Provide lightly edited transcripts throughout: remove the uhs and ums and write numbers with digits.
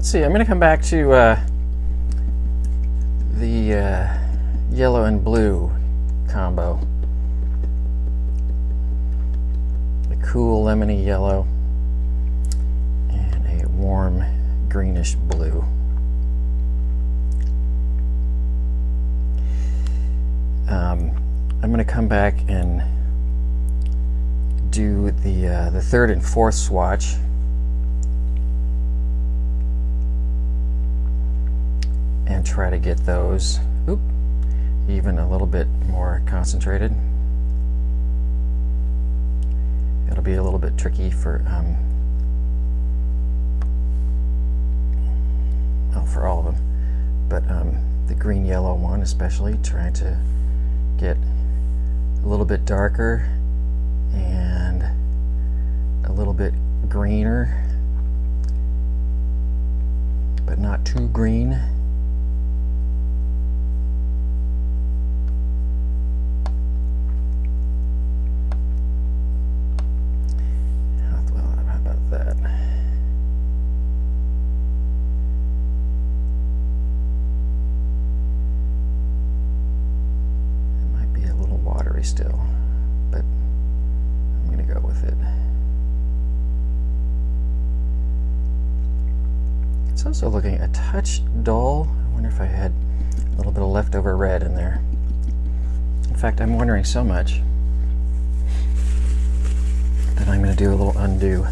let's see, I'm going to come back to the yellow and blue combo. The cool lemony yellow and a warm greenish blue. I'm going to come back and do the third and fourth swatch. And try to get those even a little bit more concentrated. It'll be a little bit tricky for well, for all of them, but the green yellow one especially, trying to get a little bit darker and a little bit greener, but not too green. How about that? Still, but I'm going to go with it. It's also looking a touch dull. I wonder if I had a little bit of leftover red in there. In fact, I'm wondering so much that I'm going to do a little undo.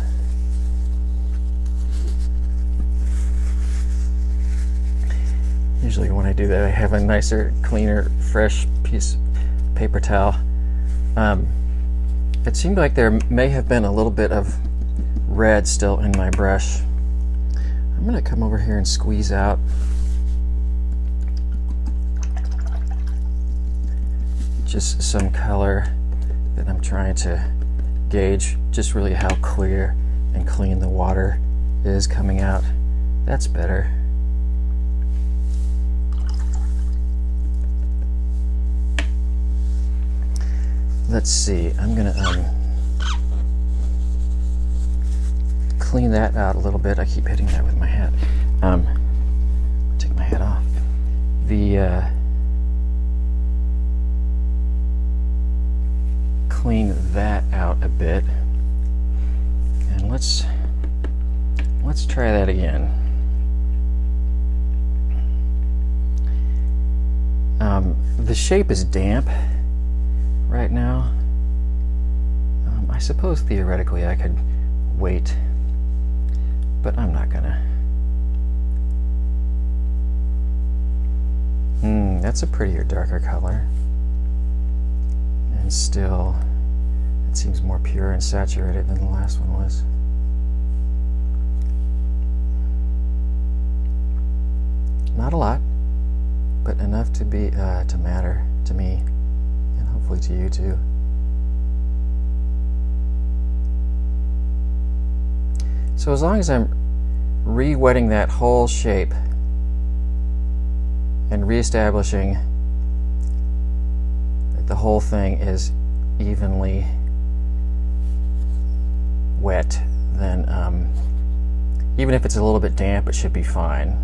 Usually when I do that, I have a nicer, cleaner, fresh piece of paper towel. It seemed like there may have been a little bit of red still in my brush. I'm going to come over here and squeeze out just some color that I'm trying to gauge just really how clear and clean the water is coming out. That's better. Let's see, I'm going to clean that out a little bit. I keep hitting that with my hat. Take my hat off. Clean that out a bit. And let's try that again. The shape is damp right now. I suppose theoretically I could wait, but I'm not gonna. That's a prettier, darker color, and still it seems more pure and saturated than the last one was. Not a lot, but enough to be to matter to me, and hopefully to you too. So as long as I'm re-wetting that whole shape and re-establishing that the whole thing is evenly wet, then even if it's a little bit damp, it should be fine.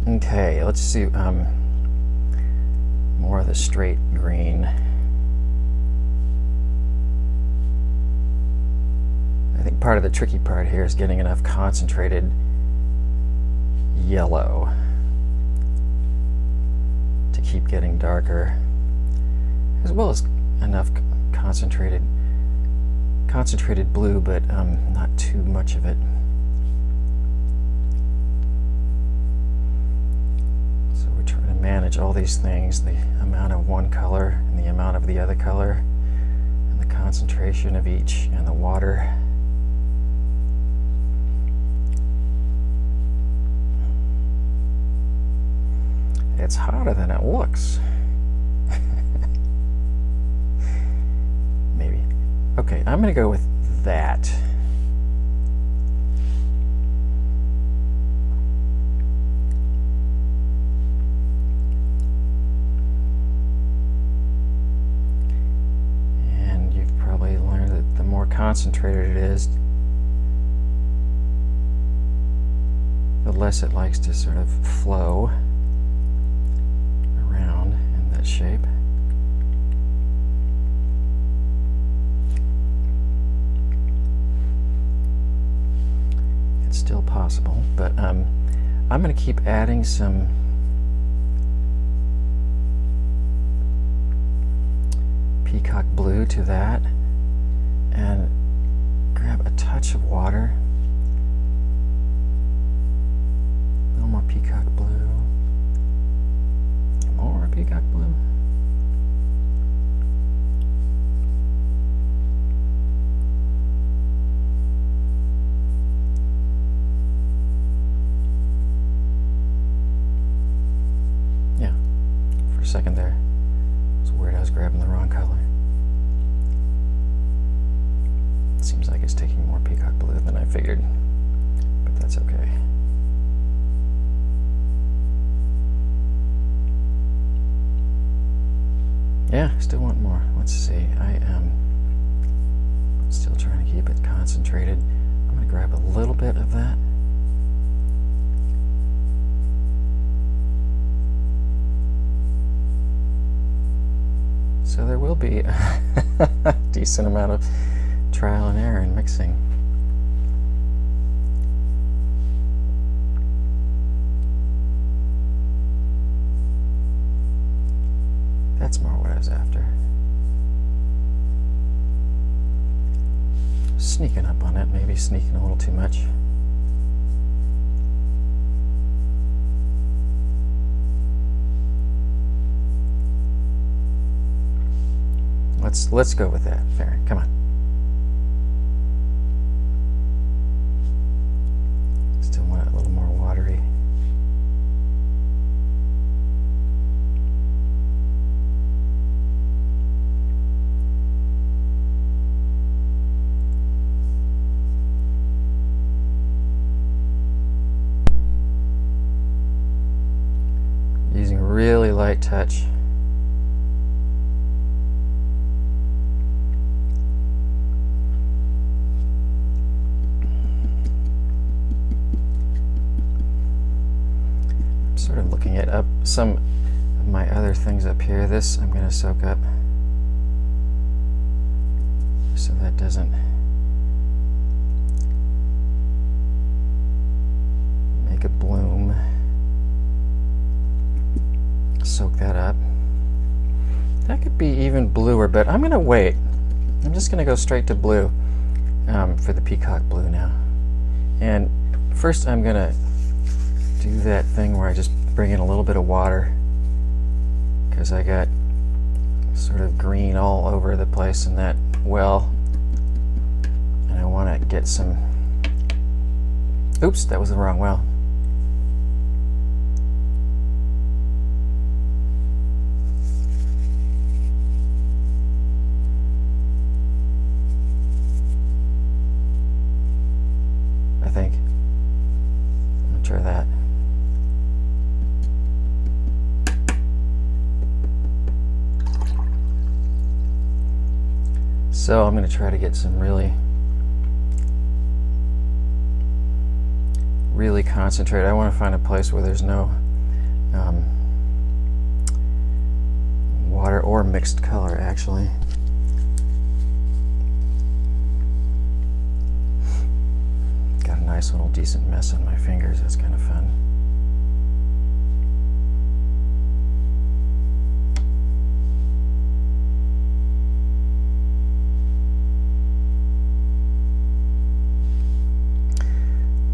Okay, let's see more of the straight green. I think part of the tricky part here is getting enough concentrated yellow to keep getting darker, as well as enough concentrated blue, but not too much of it. So we're trying to manage all these things, the amount of one color and the amount of the other color, and the concentration of each, and the water. It's hotter than it looks. Maybe. Okay, I'm going to go with that. And you've probably learned concentrated it is, the less it likes to sort of flow around in that shape. It's still possible, but I'm going to keep adding some peacock blue to that, and grab a touch of water. A little more peacock blue. More peacock blue. Yeah, for a second there. It was weird, I was grabbing the wrong color. Seems like it's taking more peacock blue than I figured, but that's okay. Yeah, still want more. Let's see. I am still trying to keep it concentrated. I'm going to grab a little bit of that. So there will be a decent amount of trial and error in mixing. That's more what I was after. Sneaking up on it, maybe sneaking a little too much. Let's go with that. Fair. Come on. Still want it a little more watery. Using a really light touch. Sort of looking at up some of my other things up here. This I'm going to soak up so that doesn't make a bloom. Soak that up. That could be even bluer, but I'm going to wait. I'm just going to go straight to blue for the peacock blue now. And first I'm going to do that thing where I just bring in a little bit of water because I got sort of green all over the place in that well, and I want to get some. Oops, that was the wrong well. I think I'm gonna try that. So I'm going to try to get some really concentrated. I want to find a place where there's no water or mixed color, actually. Got a nice little decent mess on my fingers. That's kind of fun.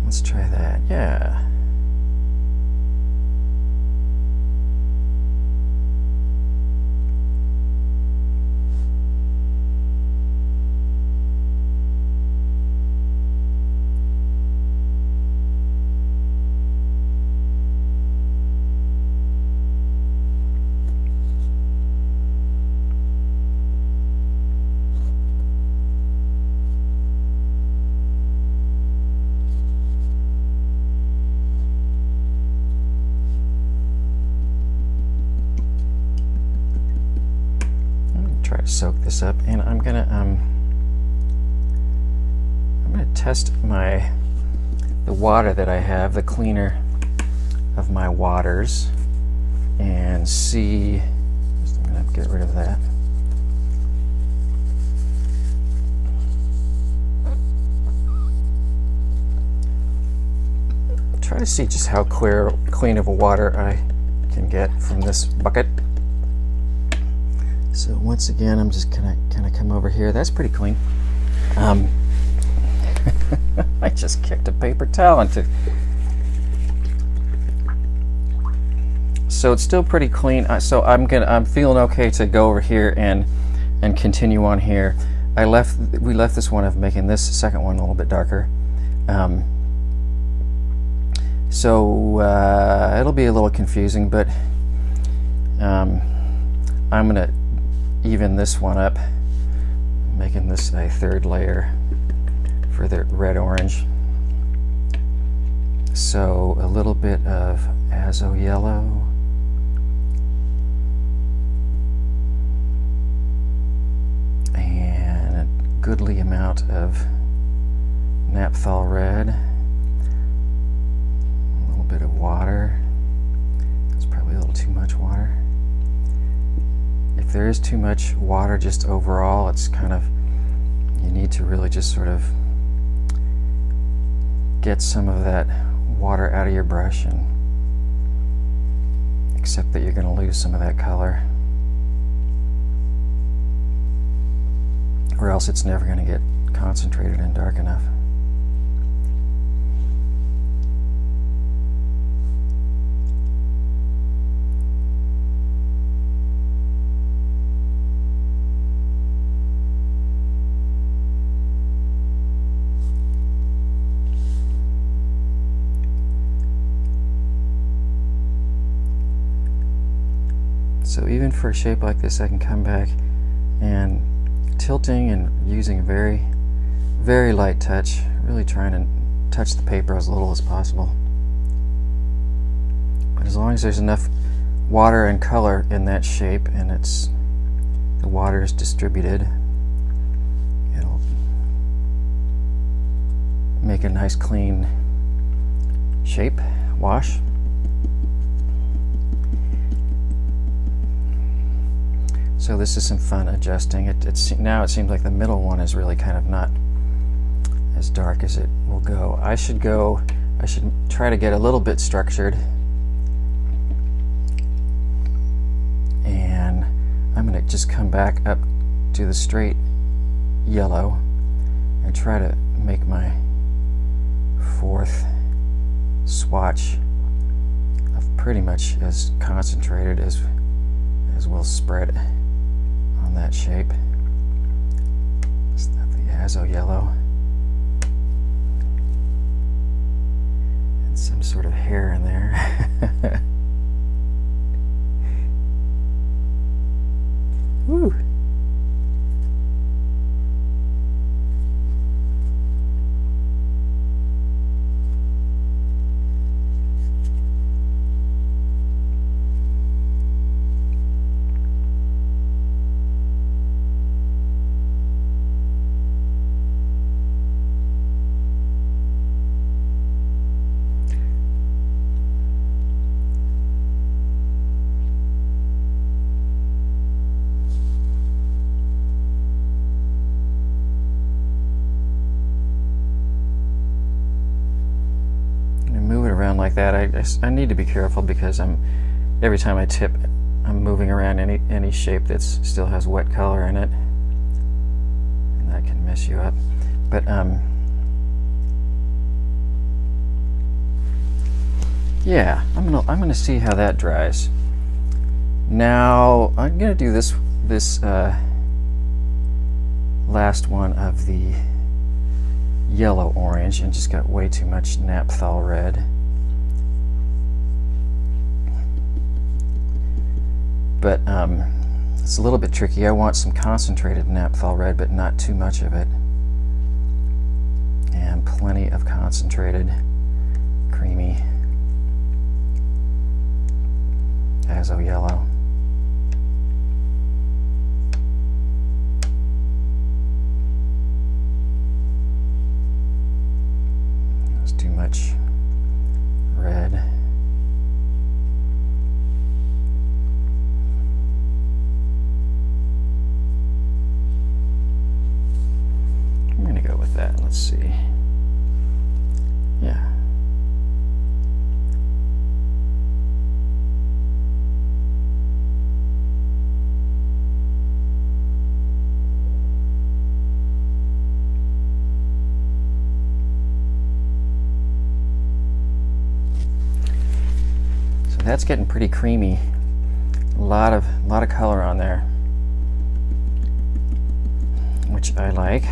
Let's try that. Yeah. Soak this up, and I'm gonna going to test the water that I have, the cleaner of my waters, and see. I'm going to get rid of that. Try to see just how clean of a water I can get from this bucket. So once again, I'm just gonna kind of come over here. That's pretty clean. I just kicked a paper towel into. So it's still pretty clean. So I'm feeling okay to go over here and continue on here. We left this one of making this second one a little bit darker. So it'll be a little confusing, but I'm gonna even this one up, making this a third layer for the red-orange. So a little bit of azo yellow, and a goodly amount of naphthol red, a little bit of water. That's probably a little too much water. If there is too much water just overall, it's kind of, you need to really just sort of get some of that water out of your brush and accept that you're going to lose some of that color, or else it's never going to get concentrated and dark enough. So even for a shape like this, I can come back and tilting and using a very, very light touch, really trying to touch the paper as little as possible. But as long as there's enough water and color in that shape and the water is distributed, it'll make a nice clean shape wash. So this is some fun adjusting. Now it seems like the middle one is really kind of not as dark as it will go. I should try to get a little bit structured. And I'm going to just come back up to the straight yellow and try to make my fourth swatch of pretty much as concentrated as will spread on that shape. It's not the azo yellow and some sort of hair in there. Woo! Like that, I need to be careful because every time I tip, I'm moving around any shape that still has wet color in it, and that can mess you up. But yeah, I'm gonna see how that dries. Now I'm gonna do this last one of the yellow orange, and just got way too much naphthol red. But it's a little bit tricky. I want some concentrated naphthol red, but not too much of it. And plenty of concentrated, creamy azo yellow. let's see. Yeah. So that's getting pretty creamy. A lot of color on there, which I like.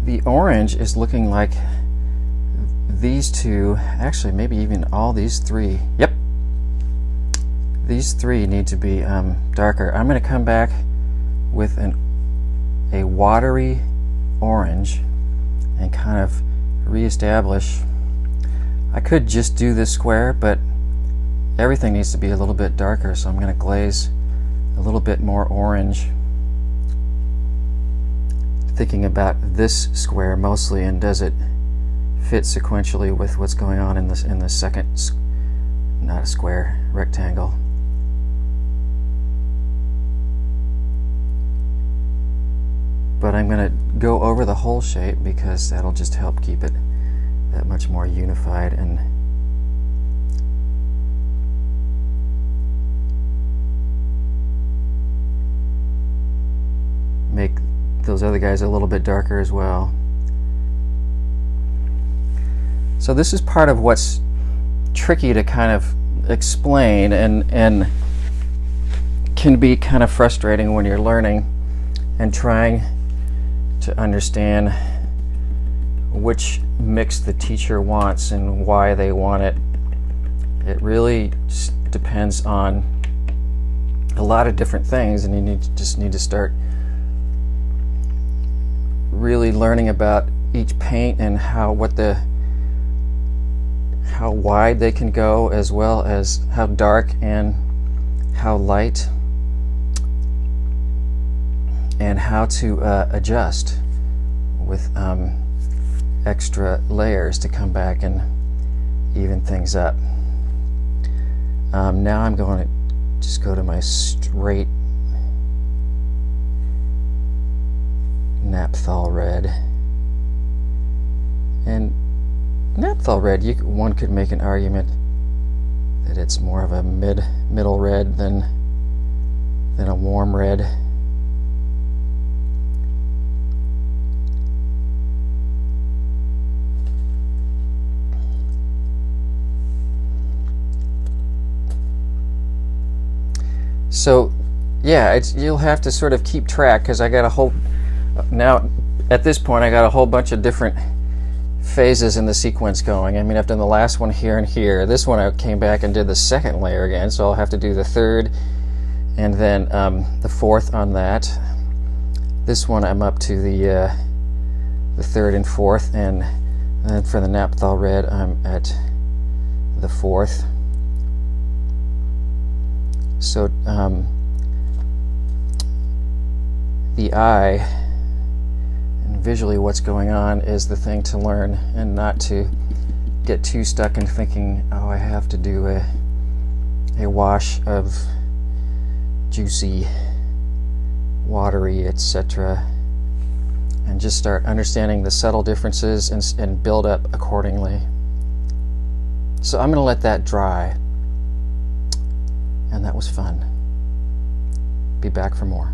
The orange is looking like these two, actually maybe even all these three. Yep, these three need to be darker. I'm going to come back with a watery orange and kind of reestablish. I could just do this square, but everything needs to be a little bit darker, so I'm going to glaze a little bit more orange. Thinking about this square mostly, and does it fit sequentially with what's going on in the second, not a square, rectangle. But I'm going to go over the whole shape because that'll just help keep it that much more unified and make those other guys a little bit darker as well. So this is part of what's tricky to kind of explain and can be kind of frustrating when you're learning and trying to understand which mix the teacher wants and why they want it. It really depends on a lot of different things, and you just need to start really learning about each paint and how wide they can go, as well as how dark and how light, and how to adjust with extra layers to come back and even things up. Now I'm going to just go to my straight Naphthol red. And Naphthol red, one could make an argument that it's more of a middle red than a warm red. So yeah, you'll have to sort of keep track, because I got a whole, now at this point I got a whole bunch of different phases in the sequence going. I mean, I've done the last one here and here. This one I came back and did the second layer again, so I'll have to do the third and then the fourth on that. This one I'm up to the third and fourth, and then for the Naphthol red I'm at the fourth. So the eye and visually what's going on is the thing to learn, and not to get too stuck in thinking, oh, I have to do a wash of juicy, watery, etc., and just start understanding the subtle differences and build up accordingly. So I'm going to let that dry. And that was fun. Be back for more.